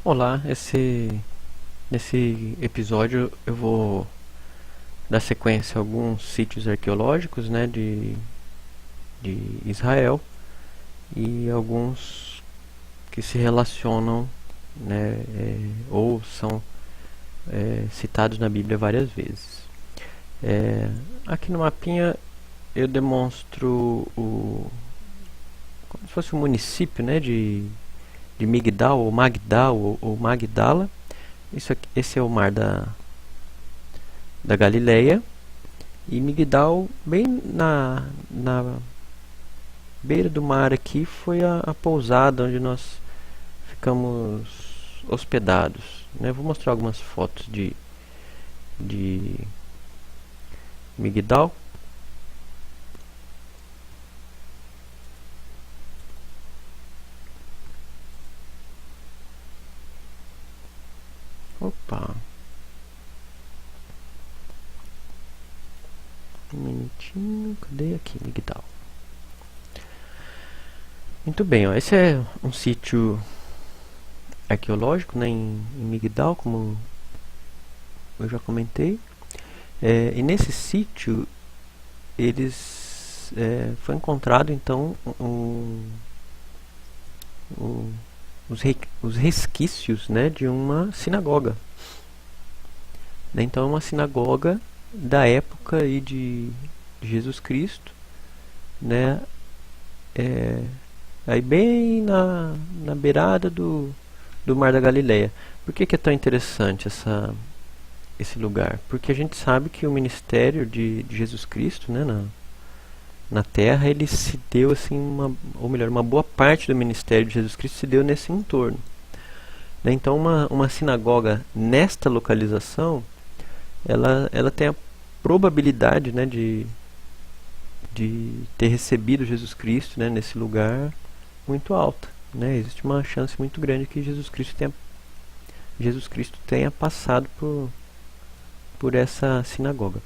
Olá, nesse episódio eu vou dar sequência a alguns sítios arqueológicos, né, de Israel e alguns que se relacionam, né, ou são citados na Bíblia várias vezes. É, Aqui no mapinha eu demonstro como se fosse um município, né, de Migdal ou Magdal ou Magdala. Esse é o mar da Galileia. E Migdal, bem na beira do mar aqui, foi a pousada onde nós ficamos hospedados, né? Vou mostrar algumas fotos de Migdal. Opa, um minutinho, cadê aqui Migdal? Muito bem, ó, esse é um sítio arqueológico, né, em Migdal, como eu já comentei. E nesse sítio foi encontrado então um, os resquícios, né, de uma sinagoga, né? Então é uma sinagoga da época aí de Jesus Cristo, né? É, Aí bem na beirada do Mar da Galileia. Por que é tão interessante esse lugar? Porque a gente sabe que o ministério de Jesus Cristo, né, na Terra, ele se deu assim, ou melhor, uma boa parte do ministério de Jesus Cristo se deu nesse entorno, né? Então uma sinagoga nesta localização, ela tem a probabilidade, né, de ter recebido Jesus Cristo, né, nesse lugar muito alta, né? Existe uma chance muito grande que Jesus Cristo tenha passado por essa sinagoga.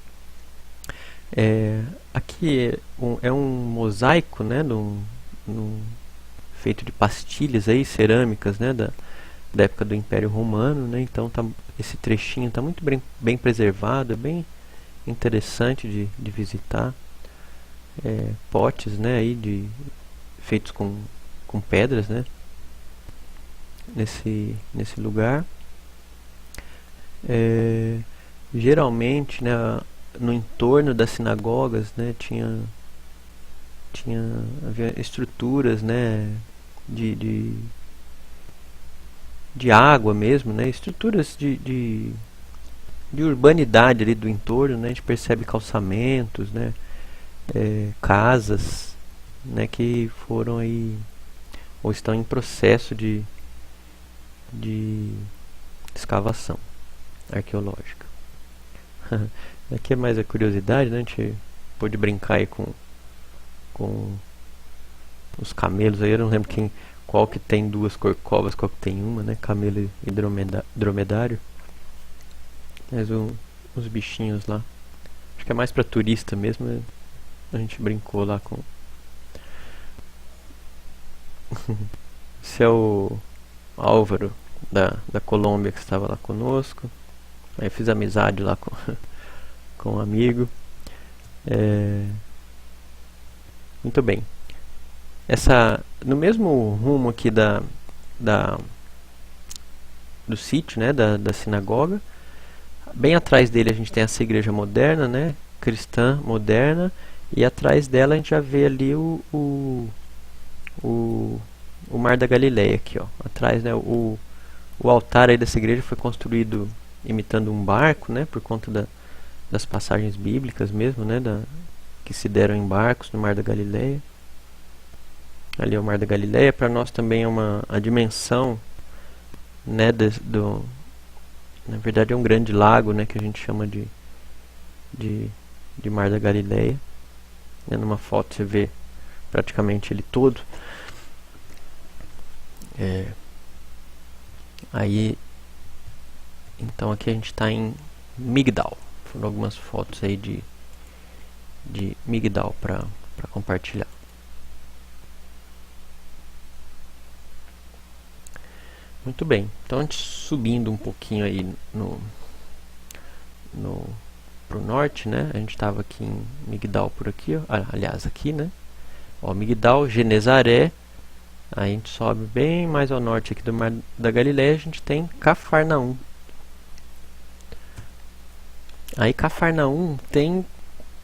Aqui é um mosaico, né, feito de pastilhas aí, cerâmicas, né, da época do Império Romano, né? Então esse trechinho está muito bem preservado, é bem interessante de visitar. Potes, né, aí feitos com pedras, né, nesse lugar. Geralmente, né, no entorno das sinagogas, né, havia estruturas, né, de água mesmo, né, estruturas de urbanidade ali do entorno, né. A gente percebe calçamentos, né, casas, né, que foram aí ou estão em processo de escavação arqueológica. Aqui é mais a curiosidade, né? A gente pôde brincar aí com os camelos aí. Eu não lembro qual que tem duas corcovas, qual que tem uma, né? Camelo e dromedário. Mas os bichinhos lá, acho que é mais para turista mesmo, né? A gente brincou lá com. Esse é o Álvaro da Colômbia que estava lá conosco. Aí fiz amizade lá com um amigo. Muito bem. No mesmo rumo aqui da, do sítio, né, da sinagoga, bem atrás dele a gente tem essa igreja moderna, né, cristã moderna, e atrás dela a gente já vê ali o Mar da Galileia aqui, ó. Atrás, né, o altar aí dessa igreja foi construído imitando um barco, né, por conta das passagens bíblicas mesmo, né, que se deram em barcos no Mar da Galileia. Ali é o Mar da Galileia. Para nós também é a dimensão, né, na verdade é um grande lago, né, que a gente chama de Mar da Galileia. Numa foto você vê praticamente ele todo. Aí, então aqui a gente está em Migdal. Foram algumas fotos aí de Migdal para compartilhar. Muito bem, então a gente subindo um pouquinho aí pro norte, né? A gente estava aqui em Migdal por aqui, ó. Aliás, aqui, né? Ó, Migdal, Genezaré. Aí a gente sobe bem mais ao norte aqui do Mar da Galileia, a gente tem Cafarnaum. Aí Cafarnaum tem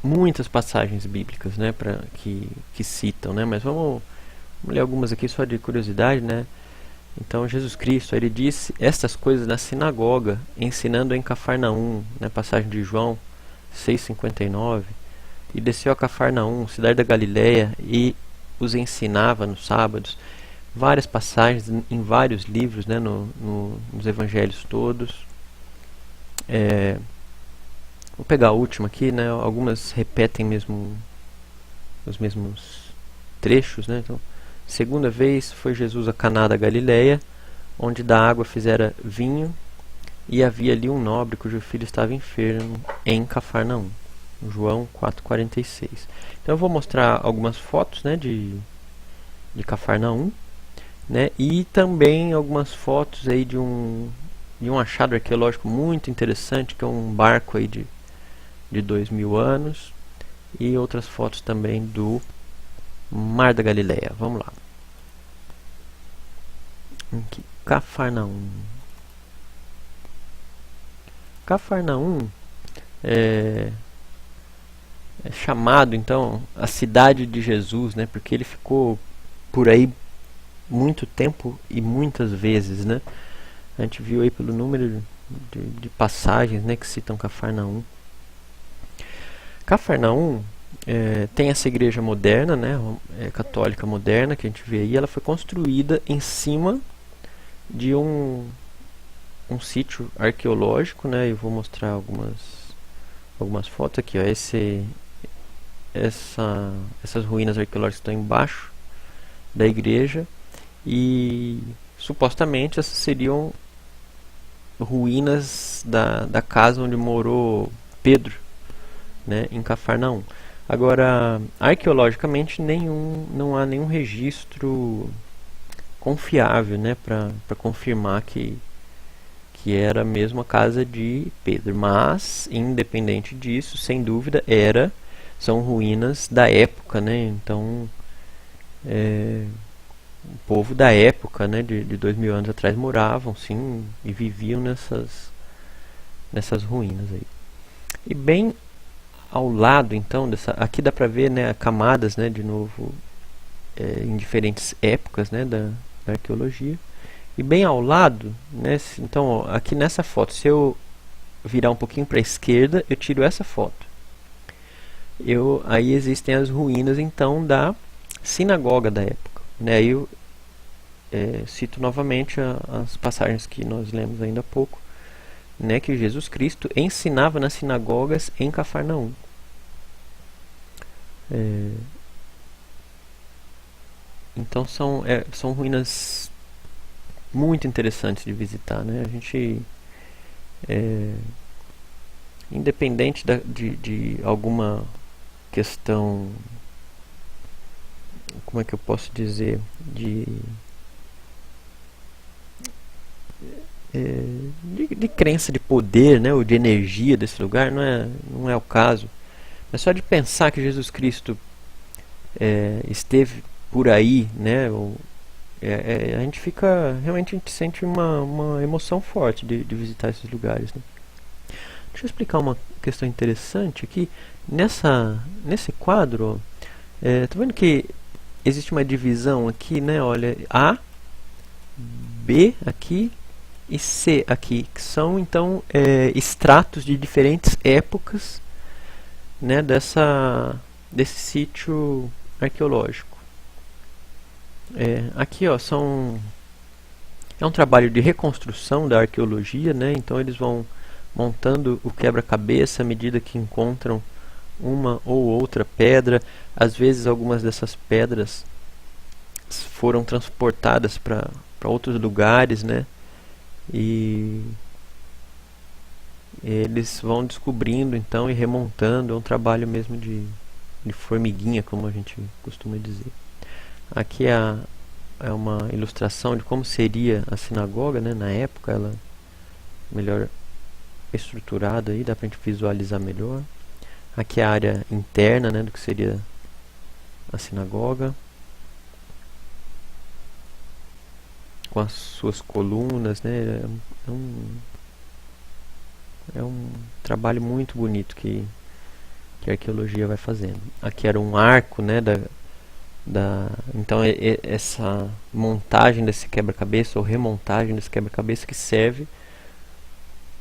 muitas passagens bíblicas, né, que citam, né? Mas vamos ler algumas aqui só de curiosidade, né? Então Jesus Cristo, ele disse estas coisas na sinagoga, ensinando em Cafarnaum, né, passagem de João 6,59, e desceu a Cafarnaum, cidade da Galileia, e os ensinava nos sábados. Várias passagens em vários livros, né, nos evangelhos todos. Vou pegar a última aqui, né, algumas repetem mesmo os mesmos trechos, né? Então, segunda vez foi Jesus a Caná da Galileia, onde da água fizera vinho, e havia ali um nobre cujo filho estava enfermo em Cafarnaum. João 4,46. Então eu vou mostrar algumas fotos, né, de Cafarnaum, né, e também algumas fotos aí de um achado arqueológico muito interessante, que é um barco aí de 2000 anos, e outras fotos também do Mar da Galileia. Vamos lá. Aqui, Cafarnaum. Cafarnaum é chamado então a cidade de Jesus, né? Porque ele ficou por aí muito tempo e muitas vezes, né? A gente viu aí pelo número de passagens, né, que citam Cafarnaum. Cafarnaum tem essa igreja moderna, né, católica moderna, que a gente vê aí. Ela foi construída em cima de um sítio arqueológico, né? Eu vou mostrar algumas fotos aqui, ó. Essas ruínas arqueológicas estão embaixo da igreja, e supostamente essas seriam ruínas da casa onde morou Pedro, né, em Cafarnaum. Agora, arqueologicamente, não há nenhum registro confiável, né, para confirmar que era mesmo a casa de Pedro. Mas, independente disso, sem dúvida, são ruínas da época, né? Então, o povo da época, né, de 2000 anos atrás, moravam, sim, e viviam nessas ruínas aí. E bem ao lado, então, aqui dá para ver, né, camadas, né, de novo, em diferentes épocas, né, da arqueologia. E bem ao lado, né, então, ó, aqui nessa foto, se eu virar um pouquinho para a esquerda, eu tiro essa foto. Aí existem as ruínas, então, da sinagoga da época, né? Aí eu cito novamente as passagens que nós lemos ainda há pouco, né, que Jesus Cristo ensinava nas sinagogas em Cafarnaum. Então são ruínas muito interessantes de visitar, né? A gente, independente de alguma questão, como é que eu posso dizer, de crença de poder, né, ou de energia desse lugar, não é o caso. Mas só de pensar que Jesus Cristo esteve por aí, né, a gente fica, realmente a gente sente uma emoção forte de visitar esses lugares, né? Deixa eu explicar uma questão interessante aqui. Nesse quadro, tá vendo que existe uma divisão aqui, né? Olha, A, B aqui e C aqui, que são então estratos de diferentes épocas, né, desse sítio arqueológico. Aqui, ó, é um trabalho de reconstrução da arqueologia, né? Então eles vão montando o quebra-cabeça à medida que encontram uma ou outra pedra. Às vezes algumas dessas pedras foram transportadas para outros lugares, né? E eles vão descobrindo então e remontando. É um trabalho mesmo de formiguinha, como a gente costuma dizer. Aqui é a uma ilustração de como seria a sinagoga, né, na época, ela melhor estruturada aí, dá pra gente visualizar melhor. Aqui é a área interna, né, do que seria a sinagoga, com as suas colunas, né, é um trabalho muito bonito que a arqueologia vai fazendo. Aqui era um arco, né, então essa montagem desse quebra-cabeça ou remontagem desse quebra-cabeça que serve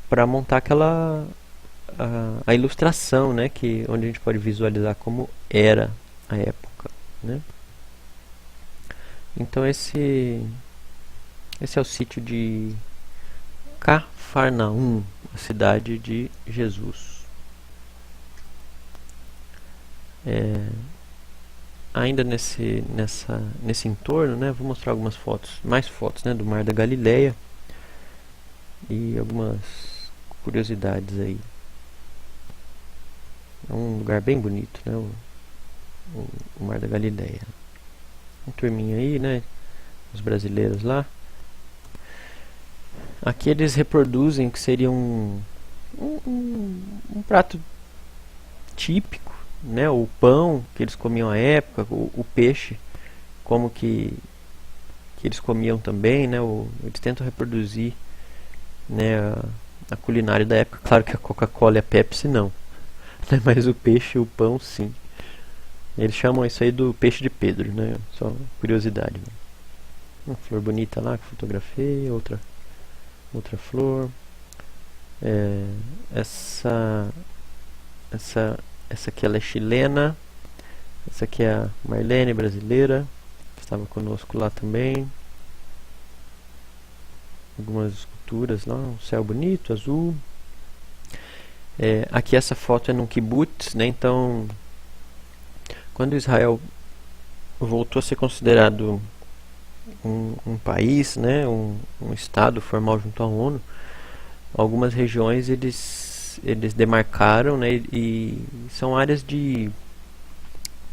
para montar aquela a ilustração, né, onde a gente pode visualizar como era a época, né? Então esse é o sítio de Cafarnaum, a cidade de Jesus. Ainda nesse entorno, né, vou mostrar algumas mais fotos, né, do Mar da Galileia e algumas curiosidades aí. É um lugar bem bonito, né, o Mar da Galileia. Uma turminha aí, né, os brasileiros lá. Aqui eles reproduzem que seria um prato típico, né, o pão que eles comiam à época, o peixe, como que eles comiam também, né, eles tentam reproduzir, né, a culinária da época. Claro que a Coca-Cola e a Pepsi não, né, mas o peixe e o pão sim. Eles chamam isso aí do peixe de Pedro, né, só curiosidade, né. Uma flor bonita lá que fotografei, outra flor. Essa aqui ela é chilena. Essa aqui é a Marlene, brasileira, que estava conosco lá também. Algumas esculturas lá, um céu bonito, azul. Aqui essa foto é num kibbutz, né? Então, quando Israel voltou a ser considerado um país, né? um estado formal junto à ONU, algumas regiões eles demarcaram, né? E são áreas de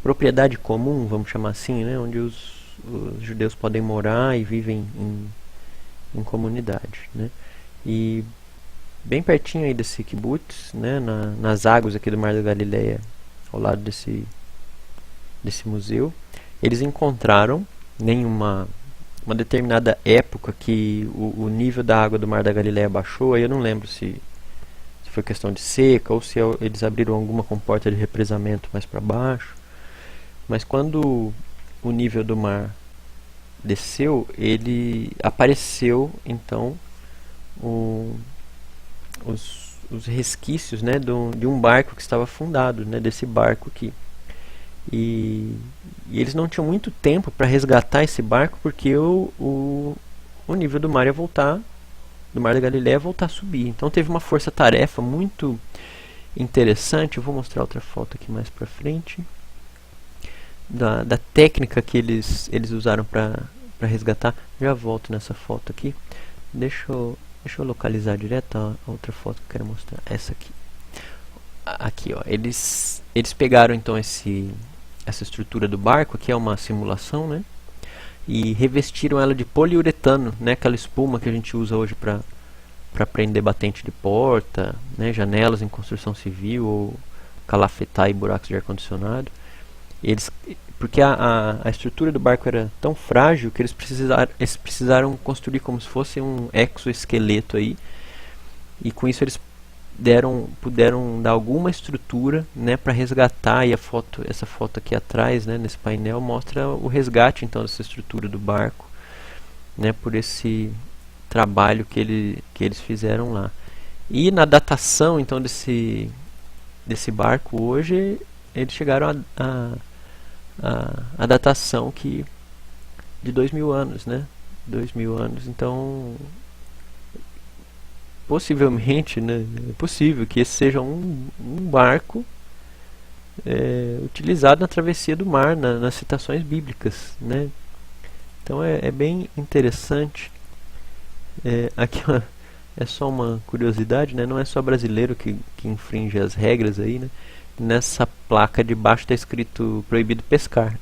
propriedade comum, vamos chamar assim, né, onde os judeus podem morar e vivem em comunidade, né. E bem pertinho aí desse kibbutz, né, nas águas aqui do Mar da Galileia, ao lado desse museu, eles encontraram uma determinada época que o nível da água do Mar da Galileia baixou. Aí eu não lembro se foi questão de seca ou se eles abriram alguma comporta de represamento mais para baixo. Mas quando o nível do mar desceu, ele apareceu então os resquícios, né, de um barco que estava afundado, né, desse barco aqui. E eles não tinham muito tempo para resgatar esse barco, porque o nível do mar ia voltar, do Mar da Galileia, ia voltar a subir. Então teve uma força-tarefa muito interessante. Eu vou mostrar outra foto aqui mais para frente. Da técnica que eles usaram para resgatar. Já volto nessa foto aqui. Deixa eu localizar direto a outra foto que eu quero mostrar. Essa aqui. Aqui, ó. Eles pegaram então essa estrutura do barco, que é uma simulação, né? E revestiram ela de poliuretano, né? Aquela espuma que a gente usa hoje para prender batente de porta, né? Janelas em construção civil, ou calafetar e buracos de ar-condicionado. Porque a estrutura do barco era tão frágil que eles precisaram construir como se fosse um exoesqueleto aí, e com isso eles puderam dar alguma estrutura, né, para resgatar. E essa foto aqui atrás, né, nesse painel, mostra o resgate então dessa estrutura do barco, né, por esse trabalho que eles fizeram lá. E na datação então desse barco hoje, eles chegaram a datação de 2000 anos, né? 2000 anos, então possivelmente, né, é possível que esse seja um barco utilizado na travessia do mar, nas citações bíblicas, né? Então é bem interessante. Aqui é só uma curiosidade, né? Não é só brasileiro que infringe as regras aí, né? Nessa placa de baixo está escrito proibido pescar.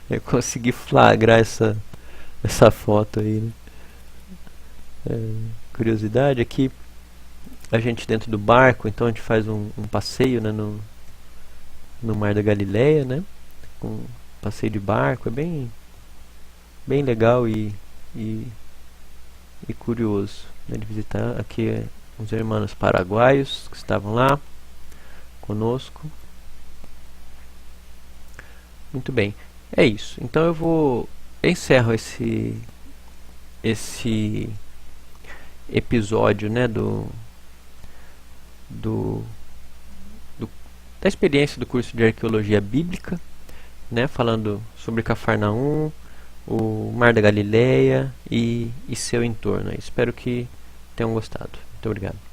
Eu consegui flagrar essa foto aí, né? Curiosidade aqui, a gente dentro do barco, então a gente faz um passeio, né, no Mar da Galileia, né? Um passeio de barco, é bem legal e, e curioso, né, de visitar. Aqui os irmãos paraguaios que estavam lá conosco. Muito bem, é isso. Então encerro esse episódio, né, do, da experiência do curso de Arqueologia Bíblica, né, falando sobre Cafarnaum, o Mar da Galileia e seu entorno. Espero que tenham gostado. Muito obrigado.